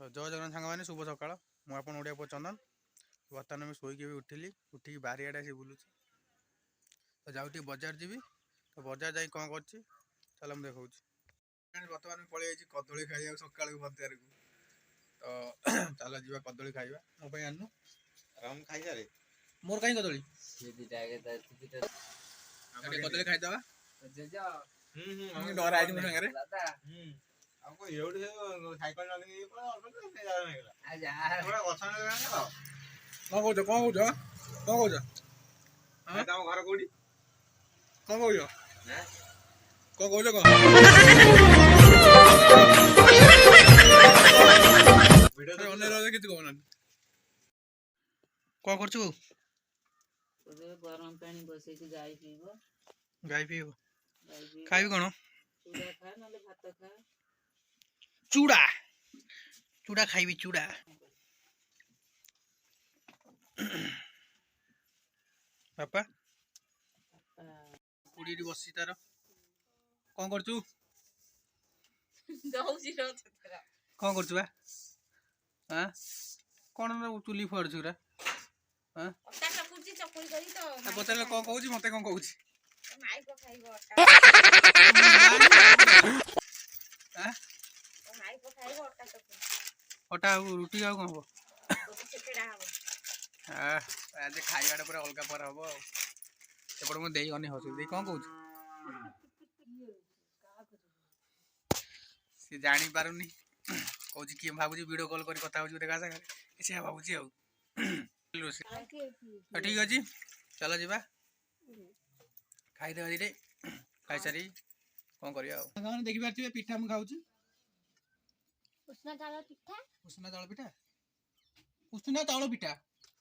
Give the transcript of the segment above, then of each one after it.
तो जय जगन्नाथ सांग मैंने शुभ सकाल मु आप ओडिया पुଅ चंदन बर्तमान मुझे शोक उठिली उठिक बारियाडे आसी बुलूँ तो जाऊँ बजार जी तो बजार जा कौन कर चल मुझे देखा बर्तमान पलि कदली खाई सका बजार को तो चल जा कदली खाଇବା मो आनु खाई सारे मोर कहीं कदली कदली खाईदे डर आई मो सागर गरम पानी बसई गाय पीब गाय पीब खाइबी कौन चूड़ा खा ना भात खा चूड़ा चूड़ा खाइबी चूड़ा बापा कुड़ी बसी तार कौन करचु कौन करचु बा हां कौन चुली फड़छु रा हां अटा चकुची चकुई करी तो पचारे कौन कहूची मते कौन कहूची माई को खाइबो अटा हां माई को खाइबो अटा चकुई अटा रुटी आ कौन हो रोटी चेकेडा हबो आज खाइबाटा पूरा अलगा पर हबो एपड़ मो देई अने हसु देई कौन कहूची से जानी पारुनी कहूची कि भाबुची वीडियो कॉल करी कथा होची देखा संगे से भाबुची आ ठीक अच्छे चल जा खाईदे धीरे खाई सारी कौन करिया देखी पारे पिठा मुझे खाऊँ उष्णा चाउल पिठा उष्णा चाउल पिठा उष्णा चाउल पिठा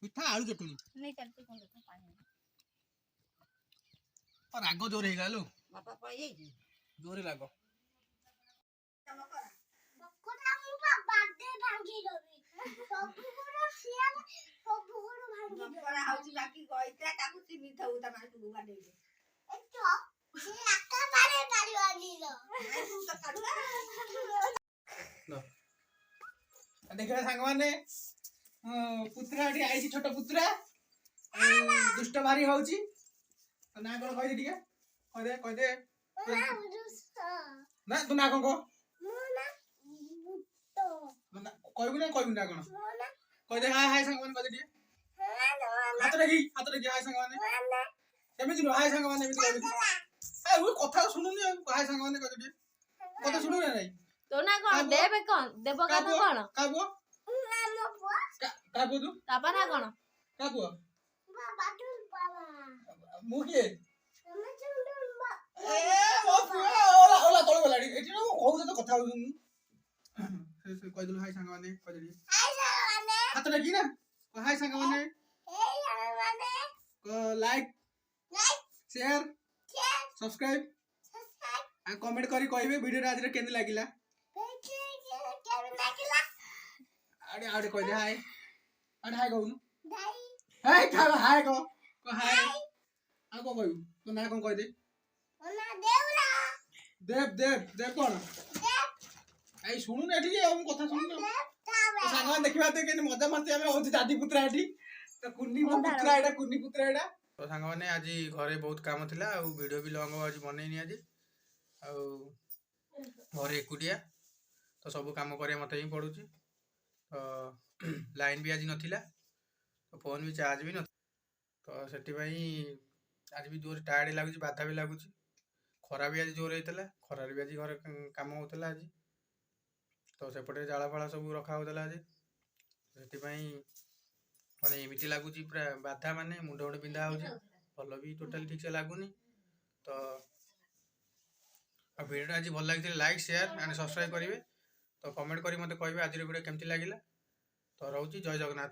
पिठा आलू चटनी नहीं चलती कोन देखो पानी और राग जोर हे गलो बापा पई जोर राग बक्कोटा मु बाडे भांगी देबी सब गुरो सियाल सब गुरो भांगी बक्कोरा होची बाकी गइता ताकू चिनी थउ ता मासु गुबा देबे एतो से आका बारे पारिवानी लो तू तो काढुआ देखा सांग माने पुत्राटी आई छोट पुत्रा दुष्ट भारी होची ना कोन कहि दिया कहि दे ना तू ना कोन को मोना बुट्टो ना कहबी ना कोन मोना कहि दे हाय हाय सांग माने कहि दिया हेलो हाथ रखी हाय सांग माने मोना एमिति नो हाय सांग माने एमिति कहबी ए वो कथा सुनुनी हाय सांग माने कहि दिया कथा सुनु ना नहीं तो ना कोन देबे कोन देबो का तो कोन काबो नाम बो काबो तू तापा ना कोन काबो बाबा तू बाबा मुखिए તમે ચુંડુંબા ए ओ ओला ओला तळ गलाडी एठी न होउ त कथा होउ से कहि दिल हाय सांग माने कहि दिली હાય સવાને हाथ रखी ना हाय सांग माने હે સવાને like like share share subscribe subscribe आ कमेंट करी कहबे वीडियो आज केंद लागिला देखि केमन लागिला आडे आडे कहि दे हाय आडे हाय कहू दाई हाय खा हाय को हाय आ को कहू तो ना कोन कहि दे ओना देउला देव देव देव कोन देव आई सुनु ना एठी हम कथा सुनु देव तावे सागवान देखिबा ते केनी मजा मस्ती हमें होची दादी पुत्रा एठी तो कुन्नी पुत्रा एटा कुन्नी पुत्रा एटा तो सांग माने आज घरे बहुत काम थिला आ वीडियो भी लॉन्ग आज बनेनी आज आ घरे एकुटिया तो सब काम करे मते ही पडुची तो लाइन भी आज नथिला तो फोन भी चार्ज भी न तो सेठी भाई आज भी जोर टायर्ड लागुची बाधा भी लागुची खरा भी आज जोर हेतला खरा भी आज घर काम होतला आज तो सेपटे जाला फाला सब रखा होतला आज सेठी भाई माने एमिति लागुची पूरा बाधा माने मुंड उड बिंधा होची भलो भी टोटली ठीक से लागुनी तो आ वीडियो आज भल लागिले लाइक शेयर एंड सब्सक्राइब करिवे तो कमेंट करी मते कहबे आज वीडियो केमति लागिला तो रहउची जय जगन्नाथ।